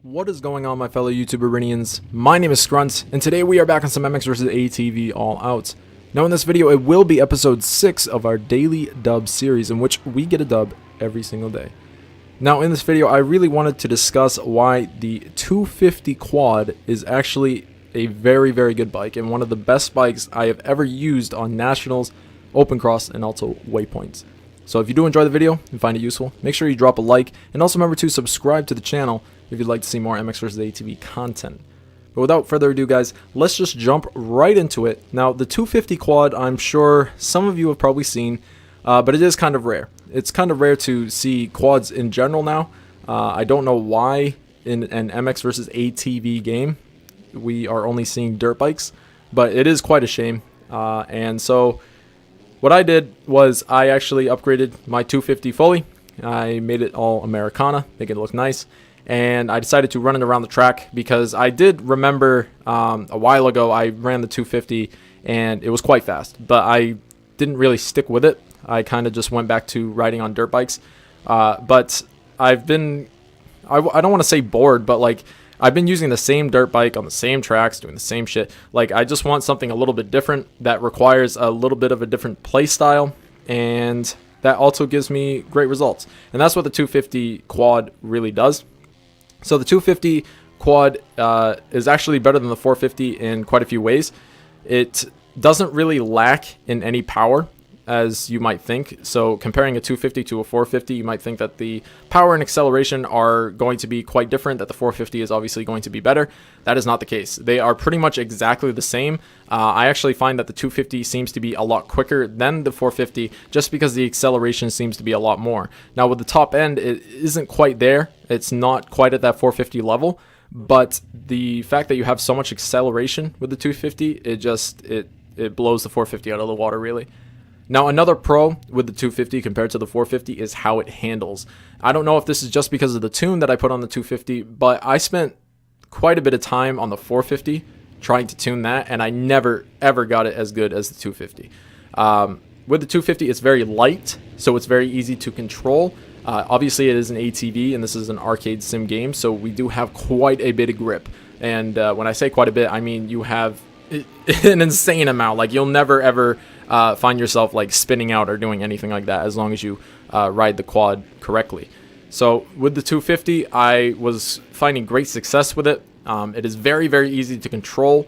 What is going on, my fellow YouTuberians? My name is Scruntt, and today we are back on some MX vs ATV All Out. Now in this video, it will be episode 6 of our daily dub series, in which we get a dub every single day. Now in this video, I really wanted to discuss why the 250 quad is actually a very, very good bike, and one of the best bikes I have ever used on Nationals, Open Cross, and also Waypoints. So if you do enjoy the video and find it useful, make sure you drop a like, and also remember to subscribe to the channel if you'd like to see more MX vs ATV content. But without further ado, guys, let's just jump right into it. Now, the 250 quad, I'm sure some of you have probably seen, but it is kind of rare. It's kind of rare to see quads in general now. I don't know why in an MX vs ATV game we are only seeing dirt bikes, but it is quite a shame. And so what I did was I actually upgraded my 250 fully. I made it all Americana, make it look nice. And I decided to run it around the track because I did remember a while ago I ran the 250 and it was quite fast, but I didn't really stick with it. I kind of just went back to riding on dirt bikes. But I've been, I don't want to say bored, but like I've been using the same dirt bike on the same tracks, doing the same shit. Like I just want something a little bit different that requires a little bit of a different play style, and that also gives me great results. And that's what the 250 quad really does. So the 250 quad is actually better than the 450 in quite a few ways. It doesn't really lack in any power, as you might think. So comparing a 250 to a 450, you might think that the power and acceleration are going to be quite different, that the 450 is obviously going to be better. That is not the case. They are pretty much exactly the same. I actually find that the 250 seems to be a lot quicker than the 450 just because the acceleration seems to be a lot more. Now with the top end, it isn't quite there. It's not quite at that 450 level, but the fact that you have so much acceleration with the 250, it blows the 450 out of the water, really. Now, another pro with the 250 compared to the 450 is how it handles. I don't know if this is just because of the tune that I put on the 250, but I spent quite a bit of time on the 450 trying to tune that, and I never, ever got it as good as the 250. With the 250, it's very light, so it's very easy to control. Obviously, it is an ATV, and this is an arcade sim game, so we do have quite a bit of grip. And when I say quite a bit, I mean you have an insane amount. Like, you'll never, ever find yourself like spinning out or doing anything like that as long as you ride the quad correctly. So with the 250, I was finding great success with it. It is very, very easy to control,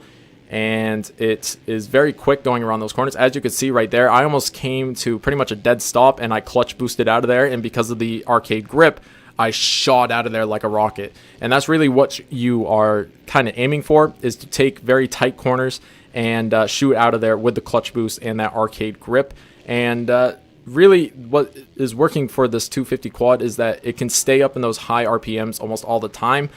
and it is very quick going around those corners. As you can see right there, I almost came to pretty much a dead stop, and I clutch boosted out of there, and because of the arcade grip, I shot out of there like a rocket. And that's really what you are kind of aiming for, is to take very tight corners and shoot out of there with the clutch boost and that arcade grip. And really what is working for this 250 quad is that it can stay up in those high RPMs almost all the time.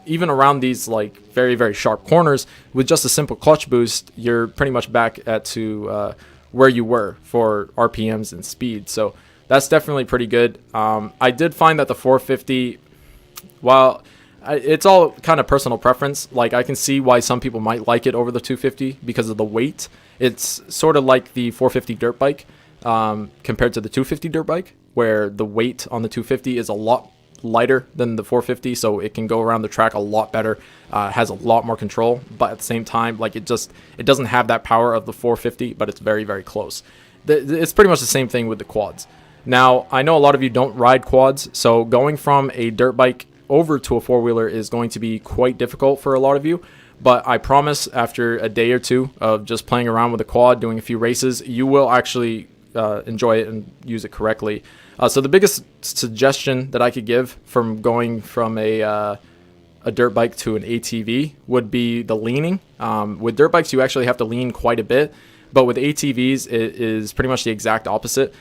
Even around these like very, very sharp corners, with just a simple clutch boost, you're pretty much back to where you were for RPMs and speed. So that's definitely pretty good. I did find that the 450, while it's all kind of personal preference, like I can see why some people might like it over the 250 because of the weight. It's sort of like the 450 dirt bike compared to the 250 dirt bike, where the weight on the 250 is a lot lighter than the 450, so it can go around the track a lot better, has a lot more control, but at the same time, like it doesn't have that power of the 450, but it's very, very close. It's pretty much the same thing with the quads. Now, I know a lot of you don't ride quads, so going from a dirt bike over to a four-wheeler is going to be quite difficult for a lot of you, but I promise after a day or two of just playing around with the quad, doing a few races, you will actually enjoy it and use it correctly. So the biggest suggestion that I could give from going from a dirt bike to an ATV would be the leaning. With dirt bikes, you actually have to lean quite a bit, but with ATVs, it is pretty much the exact opposite.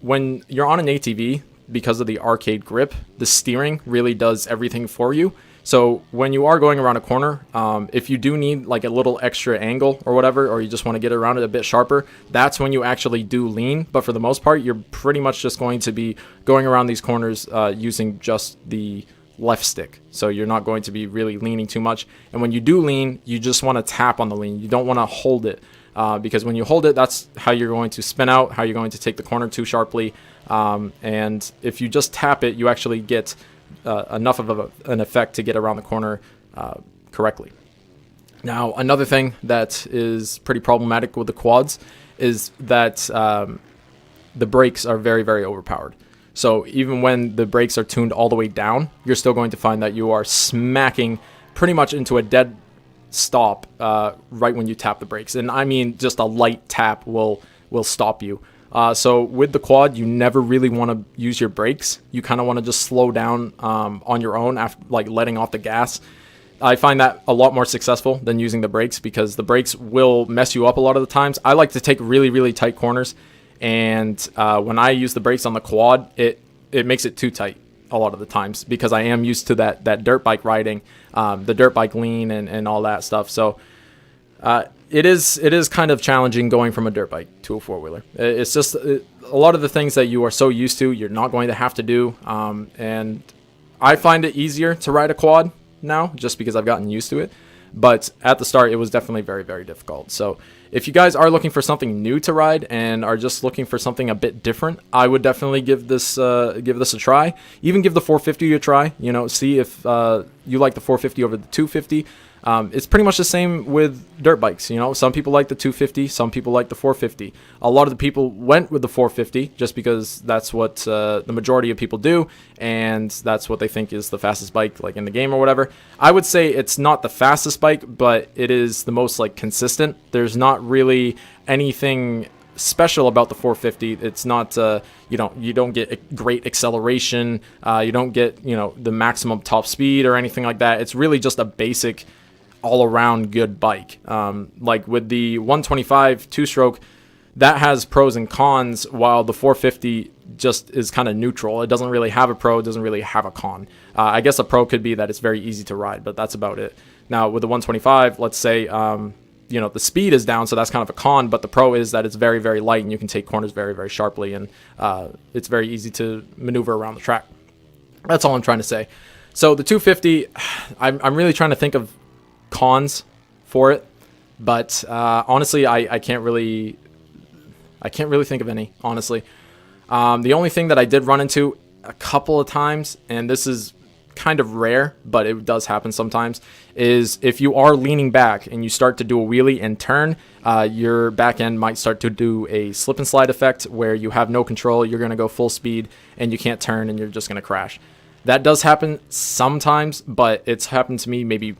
When you're on an ATV, because of the arcade grip, the steering really does everything for you. So when you are going around a corner, if you do need like a little extra angle or whatever, or you just want to get around it a bit sharper, that's when you actually do lean. But for the most part, you're pretty much just going to be going around these corners using just the left stick. So you're not going to be really leaning too much. And when you do lean, you just want to tap on the lean. You don't want to hold it. Because when you hold it, that's how you're going to spin out, how you're going to take the corner too sharply. And if you just tap it, you actually get enough of an effect to get around the corner correctly. Now, another thing that is pretty problematic with the quads is that the brakes are very, very overpowered. So even when the brakes are tuned all the way down, you're still going to find that you are smacking pretty much into a dead stop right when you tap the brakes. And I mean, just a light tap will stop you. So with the quad, you never really want to use your brakes. You kind of want to just slow down on your own, after like letting off the gas. I find that a lot more successful than using the brakes, because the brakes will mess you up a lot of the times. I like to take really, really tight corners, and when I use the brakes on the quad, it makes it too tight a lot of the times, because I am used to that dirt bike riding, the dirt bike lean and all that stuff. So it is kind of challenging going from a dirt bike to a four-wheeler. It's just a lot of the things that you are so used to, you're not going to have to do. And I find it easier to ride a quad now, just because I've gotten used to it. But at the start, it was definitely very, very difficult. So if you guys are looking for something new to ride and are just looking for something a bit different, I would definitely give this a try. Even give the 450 a try. You know, see if you like the 450 over the 250. It's pretty much the same with dirt bikes. You know, some people like the 250, some people like the 450. A lot of the people went with the 450 just because that's what the majority of people do, and that's what they think is the fastest bike, like in the game or whatever. I would say it's not the fastest bike, but it is the most like consistent. There's not really anything special about the 450. It's not you don't get great acceleration, you don't get the maximum top speed or anything like that. It's really just a basic all-around good bike. Like with the 125 two-stroke, that has pros and cons, while the 450 just is kind of neutral. It doesn't really have a pro, it doesn't really have a con. I guess a pro could be that it's very easy to ride, but that's about it. Now with the 125, let's say the speed is down, so that's kind of a con, but the pro is that it's very, very light and you can take corners very, very sharply, and it's very easy to maneuver around the track. That's all I'm trying to say. So the 250, I'm really trying to think of cons for it, but honestly, I can't really think of any, honestly. The only thing that I did run into a couple of times, and this is kind of rare, but it does happen sometimes, is if you are leaning back and you start to do a wheelie and turn, your back end might start to do a slip and slide effect where you have no control. You're going to go full speed and you can't turn, and you're just going to crash. That does happen sometimes, but it's happened to me maybe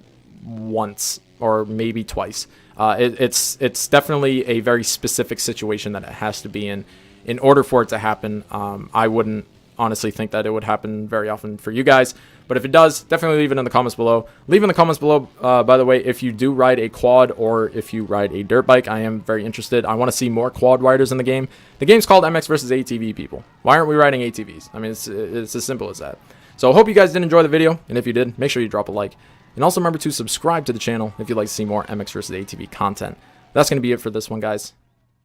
once or maybe twice. It's definitely a very specific situation that it has to be in order for it to happen. I wouldn't honestly think that it would happen very often for you guys, but if it does, definitely leave it in the comments below. Leave in the comments below, by the way, if you do ride a quad or if you ride a dirt bike. I am very interested. I want to see more quad riders in the game. The game's called MX versus ATV, people. Why aren't we riding ATVs? I mean, it's as simple as that. So I hope you guys did enjoy the video, and if you did, make sure you drop a like. And also remember to subscribe to the channel if you'd like to see more MX vs. ATV content. That's going to be it for this one, guys.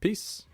Peace.